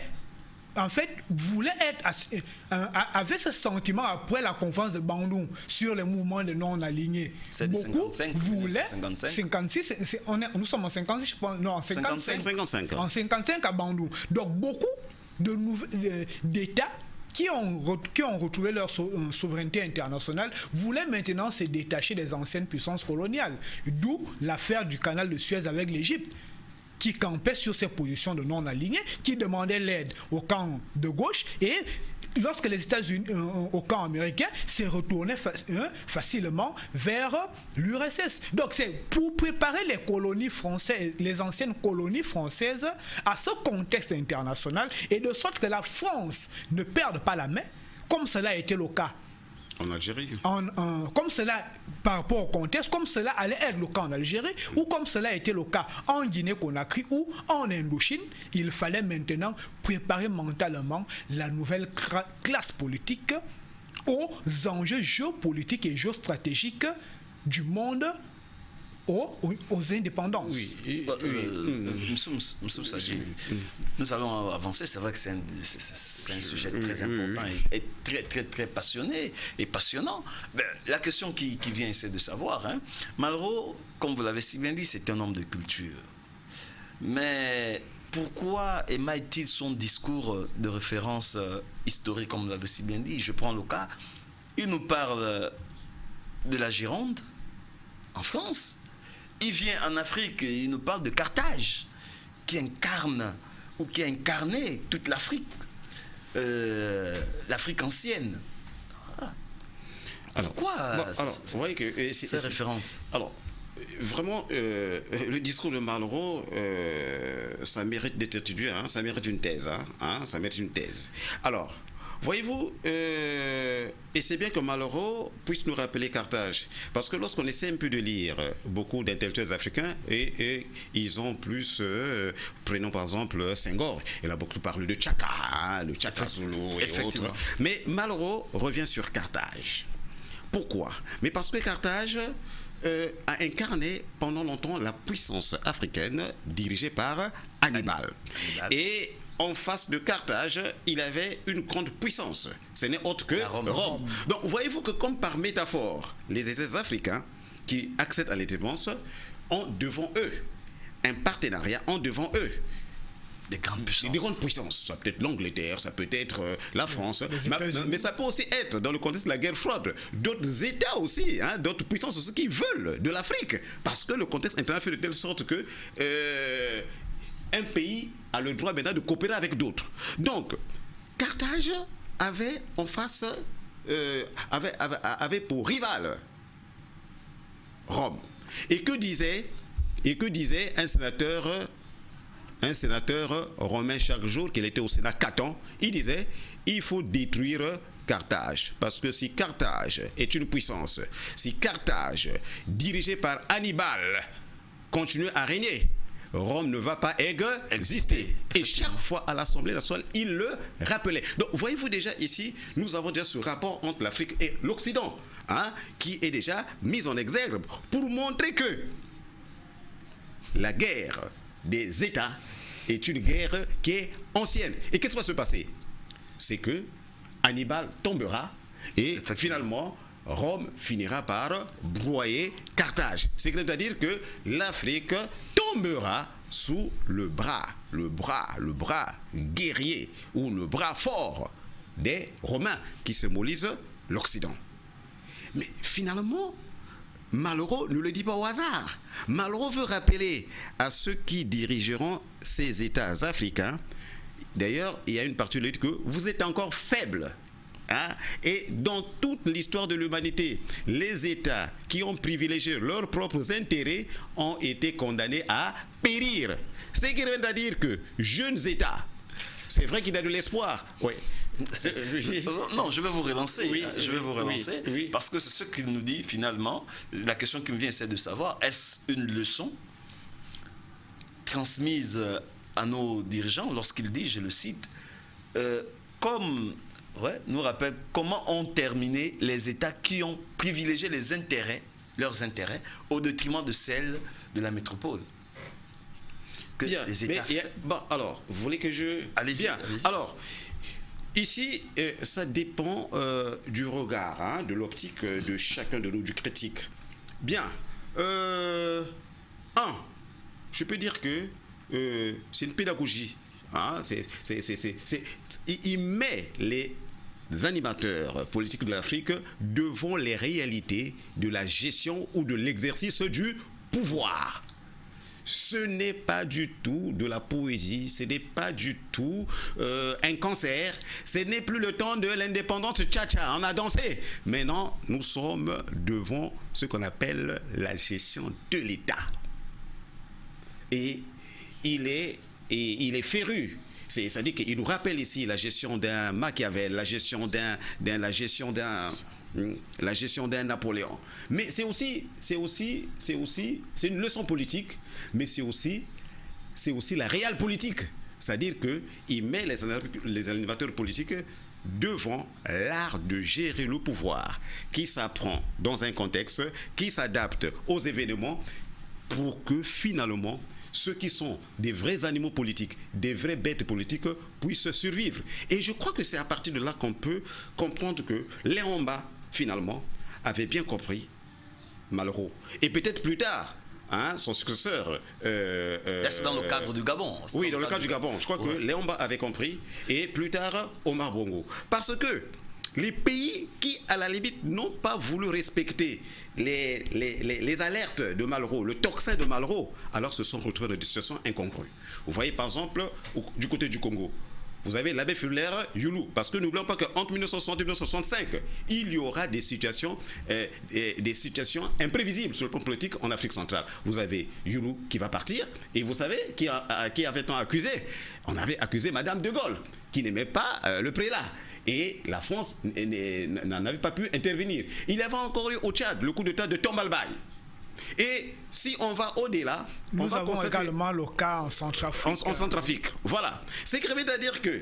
en fait, voulait avait ce sentiment après la conférence de Bandung sur les mouvements de non-alignés. C'est Beaucoup 55, voulaient... 55. 56, nous sommes en 56, je pense. Non, en 55. 55. En 55 à Bandung. Donc, beaucoup d'États qui ont retrouvé leur souveraineté internationale voulaient maintenant se détacher des anciennes puissances coloniales. D'où l'affaire du canal de Suez avec l'Égypte, qui campait sur ses positions de non-alignés, qui demandait l'aide au camp de gauche, et lorsque les États-Unis, au camp américain, s'est retourné facilement vers l'URSS. Donc c'est pour préparer les colonies françaises, les anciennes colonies françaises à ce contexte international, et de sorte que la France ne perde pas la main, comme cela a été le cas En Algérie. comme cela, par rapport au contexte, comme cela allait être le cas en Algérie, ou comme cela a été le cas en Guinée-Conakry ou en Indochine, il fallait maintenant préparer mentalement la nouvelle classe politique aux enjeux géopolitiques et géostratégiques du monde, aux indépendances. Oui. Monsieur Sadji, nous allons avancer. C'est vrai que c'est un sujet très important et très, très, très passionné et passionnant. La question qui vient, c'est de savoir, hein, Malraux, comme vous l'avez si bien dit, c'est un homme de culture. Mais pourquoi émaille-t-il son discours de référence historique, comme vous l'avez si bien dit? Je prends le cas, il nous parle de la Gironde, en France. Il vient en Afrique, il nous parle de Carthage, qui incarne, ou qui a incarné toute l'Afrique, l'Afrique ancienne. Ah. Alors, pourquoi vous voyez que ces références? Alors, vraiment, le discours de Malraux, ça mérite d'être étudié, hein, ça mérite une thèse. Ça mérite une thèse. Alors, voyez-vous, et c'est bien que Malraux puisse nous rappeler Carthage, parce que lorsqu'on essaie un peu de lire beaucoup d'intellectuels africains, et ils ont plus, prenons par exemple Senghor, il a beaucoup parlé de Tchaka, le Tchaka Zulu et autres. Mais Malraux revient sur Carthage. Pourquoi? Mais parce que Carthage a incarné pendant longtemps la puissance africaine dirigée par Hannibal. Et en face de Carthage, il avait une grande puissance. Ce n'est autre que Rome. Donc, voyez-vous que comme par métaphore, les États africains qui accèdent à l'indépendance ont devant eux un partenariat, ont devant eux des grandes puissances. Des grandes puissances. Ça peut être l'Angleterre, ça peut être la France, mais ça peut aussi être, dans le contexte de la guerre froide, d'autres États aussi, hein, d'autres puissances aussi qui veulent de l'Afrique. Parce que le contexte international fait de telle sorte que un pays a le droit maintenant de coopérer avec d'autres. Donc, Carthage avait en face, avait pour rival Rome. Et que disait un sénateur romain chaque jour qu'il était au Sénat Caton? Il disait, il faut détruire Carthage. Parce que si Carthage est une puissance, si Carthage, dirigée par Hannibal, continue à régner, Rome ne va pas exister. Et chaque fois à l'Assemblée nationale, il le rappelait. Donc, voyez-vous déjà ici, nous avons déjà ce rapport entre l'Afrique et l'Occident, hein, qui est déjà mis en exergue pour montrer que la guerre des États est une guerre qui est ancienne. Et qu'est-ce qui va se passer? C'est que Hannibal tombera et finalement Rome finira par broyer Carthage. C'est-à-dire que l'Afrique tombera sous le bras guerrier ou le bras fort des Romains qui symbolisent l'Occident. Mais finalement, Malraux ne le dit pas au hasard. Malraux veut rappeler à ceux qui dirigeront ces États africains, d'ailleurs, il y a une particularité que vous êtes encore faibles. Hein? Et dans toute l'histoire de l'humanité, les États qui ont privilégié leurs propres intérêts ont été condamnés à périr. Ce qui revient à dire que jeunes États, c'est vrai qu'il y a de l'espoir. Oui. Non, je vais vous relancer. Oui, je vais vous relancer. Oui. Parce que c'est ce qu'il nous dit finalement. La question qui me vient, c'est de savoir, est-ce une leçon transmise à nos dirigeants lorsqu'il dit, je le cite, nous rappelle comment ont terminé les États qui ont privilégié leurs intérêts, au détriment de celles de la métropole. Bien, alors, vous voulez que je... Allez-y. Bien, alors, Ici, ça dépend du regard, hein, de l'optique de chacun de nous, du critique. Bien. Je peux dire que c'est une pédagogie. Hein, il met les animateurs politiques de l'Afrique devant les réalités de la gestion ou de l'exercice du pouvoir. Ce n'est pas du tout de la poésie, ce n'est pas du tout un concert, ce n'est plus le temps de l'indépendance tcha-tcha, on a dansé. Maintenant, nous sommes devant ce qu'on appelle la gestion de l'État. Et il est féru. C'est-à-dire qu'il nous rappelle ici la gestion d'un Machiavel, la gestion d'un Napoléon. Mais c'est une leçon politique, mais c'est aussi la réelle politique. C'est-à-dire qu'il met les animateurs politiques devant l'art de gérer le pouvoir, qui s'apprend dans un contexte, qui s'adapte aux événements pour que finalement ceux qui sont des vrais animaux politiques, des vraies bêtes politiques, puissent survivre. Et je crois que c'est à partir de là qu'on peut comprendre que Léon Mba, finalement, avait bien compris Malraux. Et peut-être plus tard, hein, son successeur... c'est dans le cadre du Gabon. Oui, dans le cadre du Gabon. Je crois que Léon Mba avait compris. Et plus tard, Omar Bongo. Parce que les pays qui, à la limite, n'ont pas voulu respecter les alertes de Malraux, le tocsin de Malraux, alors se sont retrouvés dans des situations incongrues. Vous voyez, par exemple, du côté du Congo, vous avez l'abbé Fuller Youlou, parce que n'oublions pas qu'entre 1960 et 1965, il y aura des situations imprévisibles sur le plan politique en Afrique centrale. Vous avez Youlou qui va partir, et vous savez qui avait-on accusé? On avait accusé Madame de Gaulle, qui n'aimait pas le prélat. Et la France n'en avait pas pu intervenir. Il y avait encore eu au Tchad le coup d'État de Tombalbaye. Et si on va au-delà, nous avons également le cas en Centrafrique. En Centrafrique, voilà. C'est ce qui veut dire que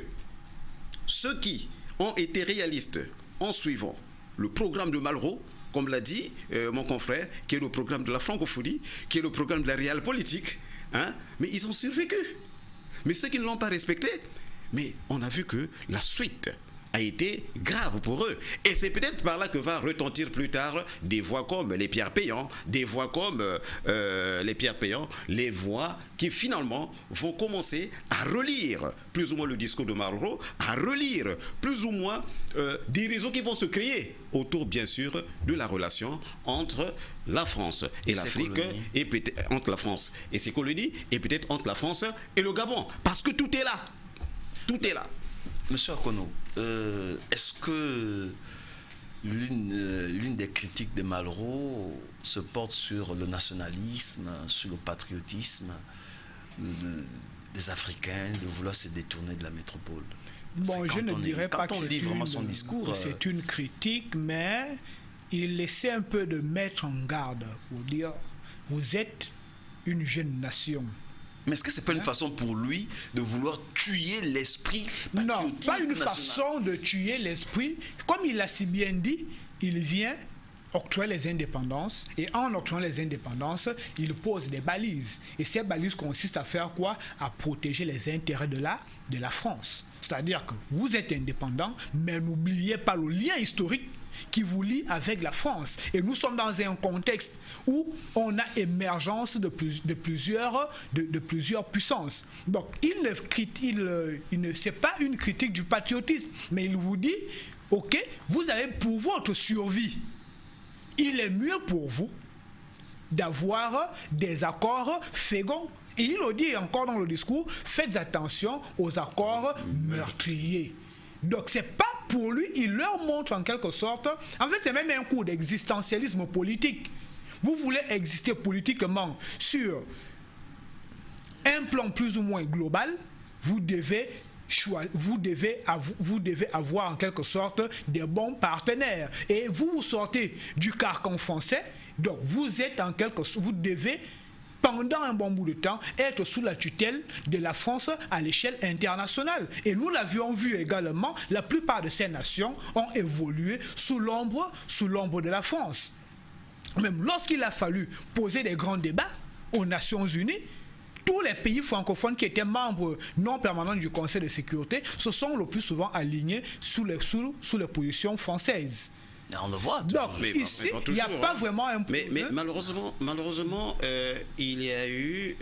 ceux qui ont été réalistes en suivant le programme de Malraux, comme l'a dit mon confrère, qui est le programme de la francophonie, qui est le programme de la réelle politique, hein, mais ils ont survécu. Mais ceux qui ne l'ont pas respecté, mais on a vu que la suite a été grave pour eux. Et c'est peut-être par là que va retentir plus tard des voix comme les Pierre Péan, des voix comme les voix qui finalement vont commencer à relire plus ou moins le discours de Malraux, à relire plus ou moins des réseaux qui vont se créer autour, bien sûr, de la relation entre la France et l'Afrique, et peut-être entre la France et ses colonies, et peut-être entre la France et le Gabon. Parce que tout est là. Tout est là. Monsieur Akono, est-ce que l'une des critiques de Malraux se porte sur le nationalisme, sur le patriotisme des Africains, de vouloir se détourner de la métropole? Bon, je ne dirais pas que c'est une critique, mais il essaie un peu de mettre en garde pour dire, vous êtes une jeune nation. Mais est-ce que ce n'est pas une façon pour lui de vouloir tuer l'esprit patriotique? Non, pas une façon de tuer l'esprit. Comme il l'a si bien dit, il vient octroyer les indépendances, et en octroyant les indépendances, il pose des balises. Et ces balises consistent à faire quoi? À protéger les intérêts de la France. C'est-à-dire que vous êtes indépendant, mais n'oubliez pas le lien historique qui vous lie avec la France. Et nous sommes dans un contexte où on a émergence de plusieurs puissances. Donc, c'est pas une critique du patriotisme, mais il vous dit, ok, vous avez pour votre survie, il est mieux pour vous d'avoir des accords féconds. Et il le dit encore dans le discours, faites attention aux accords meurtriers. Donc c'est pas pour lui, il leur montre en quelque sorte, en fait c'est même un cours d'existentialisme politique. Vous voulez exister politiquement sur un plan plus ou moins global, vous devez avoir en quelque sorte des bons partenaires. Et vous sortez du carcan français, donc vous êtes en quelque sorte, vous devez pendant un bon bout de temps, être sous la tutelle de la France à l'échelle internationale. Et nous l'avions vu également, la plupart de ces nations ont évolué sous l'ombre de la France. Même lorsqu'il a fallu poser des grands débats aux Nations Unies, tous les pays francophones qui étaient membres non permanents du Conseil de sécurité se sont le plus souvent alignés sous les positions françaises. On le voit. Donc, Mais ici, pas il n'y a toujours, pas hein. vraiment un Mais problème. malheureusement, il y a eu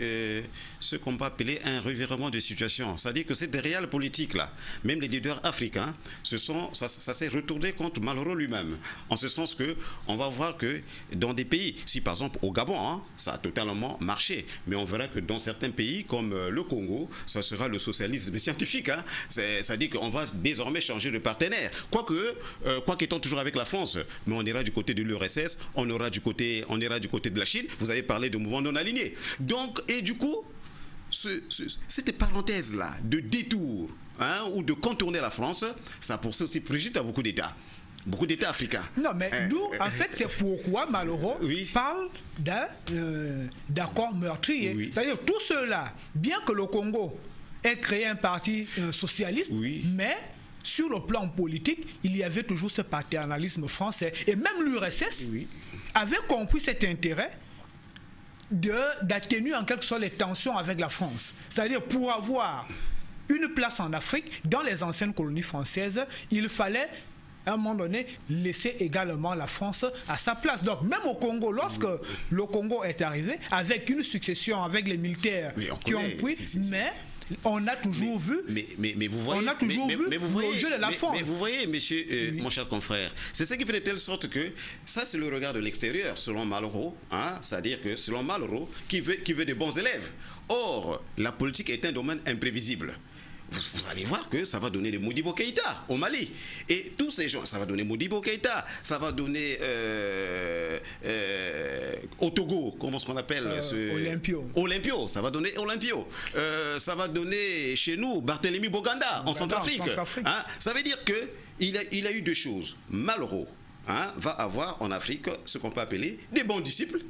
ce qu'on peut appeler un revirement de situation. C'est-à-dire que cette réelle politique-là, même les leaders africains, ça s'est retourné contre Malheureux lui-même. En ce sens que on va voir que dans des pays, si par exemple au Gabon, hein, ça a totalement marché, mais on verra que dans certains pays comme le Congo, ça sera le socialisme scientifique. Hein. C'est-à-dire qu'on va désormais changer de partenaire. Quoique étant toujours avec la France, mais on ira du côté de l'URSS, on ira du côté de la Chine. Vous avez parlé de mouvements non alignés. Donc, et du coup, cette parenthèse-là de détour, hein, ou de contourner la France, ça poursuit aussi préjudice à beaucoup d'États africains. Non, mais nous, en fait, c'est pourquoi Malheureux Oui. parle d'accord meurtrier. Oui. C'est-à-dire, tout cela, bien que le Congo ait créé un parti socialiste, Oui. mais sur le plan politique, il y avait toujours ce paternalisme français. Et même l'URSS Oui. avait compris cet intérêt d'atténuer en quelque sorte les tensions avec la France. C'est-à-dire, pour avoir une place en Afrique, dans les anciennes colonies françaises, il fallait à un moment donné laisser également la France à sa place. Donc même au Congo, lorsque le Congo est arrivé, avec une succession avec les militaires Oui, on qui ont connaît, pris, si. mais on a toujours vu... Mais vous voyez, on a toujours vu mais vous voyez, le jeu de la France. Mais vous voyez, monsieur, mon cher confrère, c'est ce qui fait de telle sorte que ça, c'est le regard de l'extérieur, selon Malheureux, hein, c'est-à-dire que selon Malheureux, qui veut des bons élèves. Or, la politique est un domaine imprévisible. Vous allez voir que ça va donner des Modibo Keïta au Mali. Et tous ces gens, ça va donner Modibo Keïta, ça va donner au Togo, comment est-ce qu'on appelle Olympio, ça va donner Olympio. Ça va donner chez nous Barthélemy Boganda en Centrafrique. Hein? Ça veut dire qu'il a eu deux choses. Malheureux, hein, va avoir en Afrique ce qu'on peut appeler des bons disciples.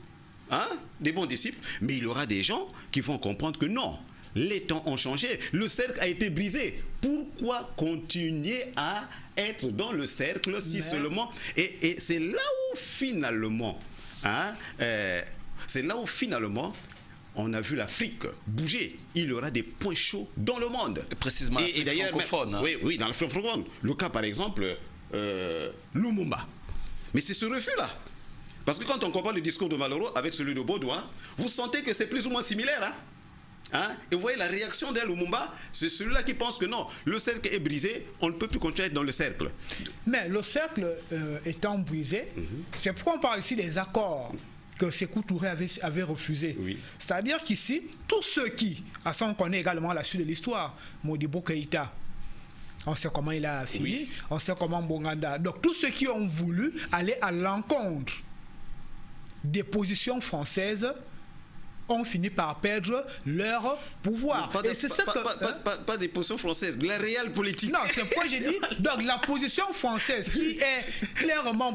Hein? Des bons disciples. Mais il y aura des gens qui vont comprendre que non. Les temps ont changé, le cercle a été brisé. Pourquoi continuer à être dans le cercle si seulement... Et c'est là où finalement, hein, on a vu l'Afrique bouger. Il y aura des points chauds dans le monde. Et précisément l'Afrique francophone. Hein. Oui, dans l'Afrique francophone. Le cas par exemple, Lumumba. Mais c'est ce refus-là. Parce que quand on compare le discours de Malheureux avec celui de Baudouin, vous sentez que c'est plus ou moins similaire. Hein? Hein? Et vous voyez la réaction d'un Lumumba, c'est celui-là qui pense que non, le cercle est brisé, on ne peut plus continuer à être dans le cercle. Mais le cercle étant brisé, c'est pourquoi on parle ici des accords que Sékou Touré avait refusés. Oui. C'est-à-dire qu'ici, tous ceux qui, à ça on connaît également la suite de l'histoire, Modibo Keïta, on sait comment il a fini, oui. On sait comment Bonganda. Donc tous ceux qui ont voulu aller à l'encontre des positions françaises ont fini par perdre leur pouvoir. Et c'est ça pas des positions françaises, la réelle politique. Non, c'est pourquoi j'ai dit. Donc la position française qui est clairement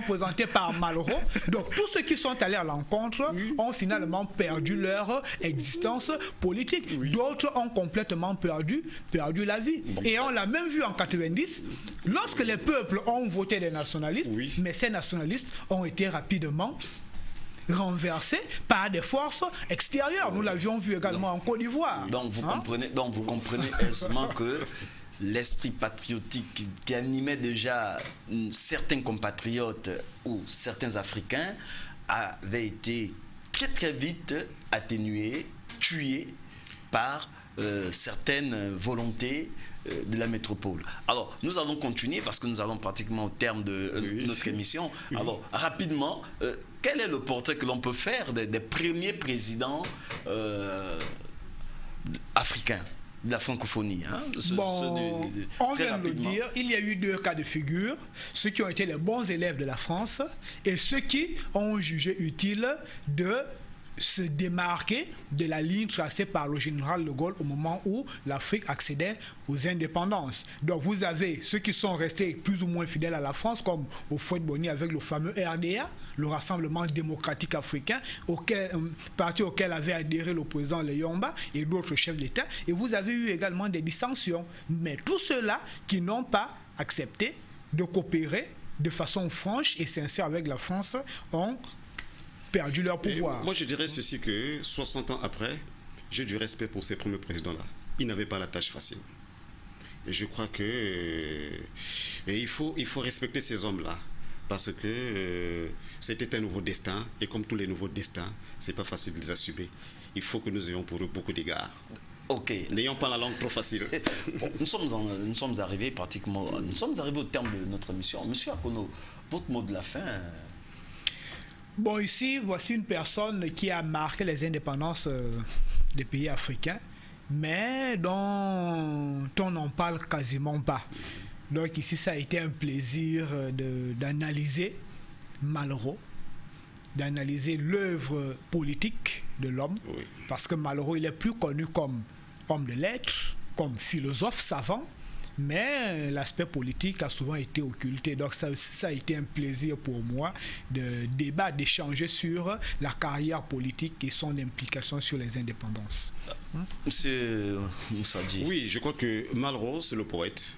présentée par Malheureux. Donc tous ceux qui sont allés à l'encontre ont finalement perdu leur existence politique. Oui. D'autres ont complètement perdu la vie. Bon. Et on l'a même vu en 90, lorsque les peuples ont voté des nationalistes, mais ces nationalistes ont été rapidement renversé par des forces extérieures. Nous l'avions vu également en Côte d'Ivoire. Donc vous comprenez aisément que l'esprit patriotique qui animait déjà certains compatriotes ou certains Africains avait été très très vite atténué, tué par certaines volontés de la métropole. Alors, nous allons continuer parce que nous allons pratiquement au terme de notre émission. Alors, rapidement, quel est le portrait que l'on peut faire des premiers présidents africains de la francophonie, hein? On vient de le dire, il y a eu deux cas de figure, ceux qui ont été les bons élèves de la France et ceux qui ont jugé utile de se démarquer de la ligne tracée par le général de Gaulle au moment où l'Afrique accédait aux indépendances. Donc vous avez ceux qui sont restés plus ou moins fidèles à la France, comme Houphouët-Boigny avec le fameux RDA, le Rassemblement démocratique africain, parti auquel avait adhéré le président Leyomba et d'autres chefs d'État. Et vous avez eu également des dissensions. Mais tous ceux-là qui n'ont pas accepté de coopérer de façon franche et sincère avec la France ont perdu leur Et pouvoir. moi, je dirais ceci que 60 ans après, j'ai du respect pour ces premiers présidents-là. Ils n'avaient pas la tâche facile. Et je crois que il faut respecter ces hommes-là. Parce que c'était un nouveau destin. Et comme tous les nouveaux destins, c'est pas facile de les assumer. Il faut que nous ayons pour eux beaucoup d'égards. Ok. N'ayons pas la langue trop facile. Bon, nous sommes arrivés au terme de notre émission. Monsieur Akono, votre mot de la fin. Bon, ici, voici une personne qui a marqué les indépendances des pays africains, mais dont on n'en parle quasiment pas. Donc ici, ça a été un plaisir d'analyser Malraux, d'analyser l'œuvre politique de l'homme, Oui. parce que Malraux, il est plus connu comme homme de lettres, comme philosophe savant, mais l'aspect politique a souvent été occulté. Donc ça a été un plaisir pour moi de débattre, d'échanger sur la carrière politique et son implication sur les indépendances. Monsieur Moussadji. Oui, je crois que Malraux, c'est le poète.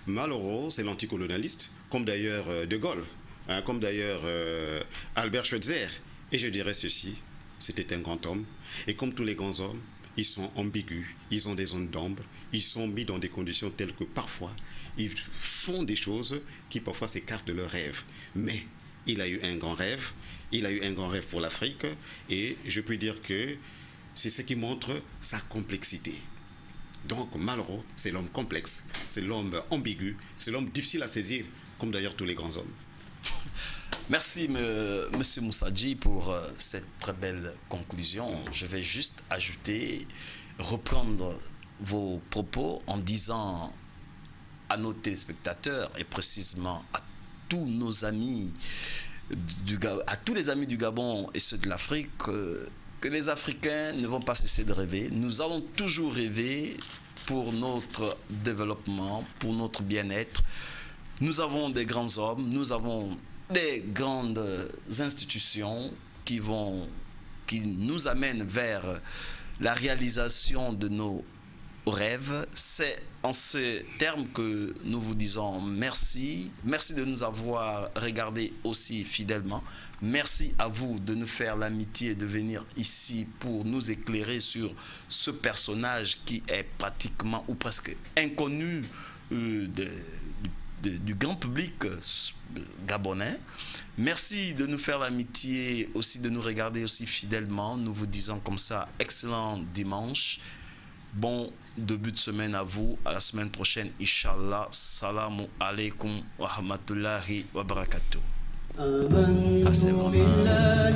Malraux, c'est l'anticolonialiste, comme d'ailleurs De Gaulle, hein, comme d'ailleurs Albert Schweitzer. Et je dirais ceci, c'était un grand homme. Et comme tous les grands hommes, ils sont ambigus, ils ont des zones d'ombre, ils sont mis dans des conditions telles que parfois, ils font des choses qui parfois s'écartent de leurs rêves. Mais il a eu un grand rêve, il a eu un grand rêve pour l'Afrique, et je peux dire que c'est ce qui montre sa complexité. Donc Malraux, c'est l'homme complexe, c'est l'homme ambigu, c'est l'homme difficile à saisir, comme d'ailleurs tous les grands hommes. Merci, Monsieur Moussadji, pour cette très belle conclusion. Je vais juste ajouter, reprendre vos propos en disant à nos téléspectateurs et précisément à tous nos amis, à tous les amis du Gabon et ceux de l'Afrique, que les Africains ne vont pas cesser de rêver. Nous allons toujours rêver pour notre développement, pour notre bien-être. Nous avons des grands hommes, nous avons des grandes institutions qui nous amènent vers la réalisation de nos rêves. C'est en ces termes que nous vous disons merci. Merci de nous avoir regardés aussi fidèlement. Merci à vous de nous faire l'amitié de venir ici pour nous éclairer sur ce personnage qui est pratiquement ou presque inconnu du grand public gabonais. Merci de nous faire l'amitié aussi, de nous regarder aussi fidèlement. Nous vous disons comme ça, excellent dimanche. Bon début de semaine à vous. À la semaine prochaine, Inch'Allah. Salamu alaikum wa rahmatullahi wa barakatuh. Ah, c'est vraiment...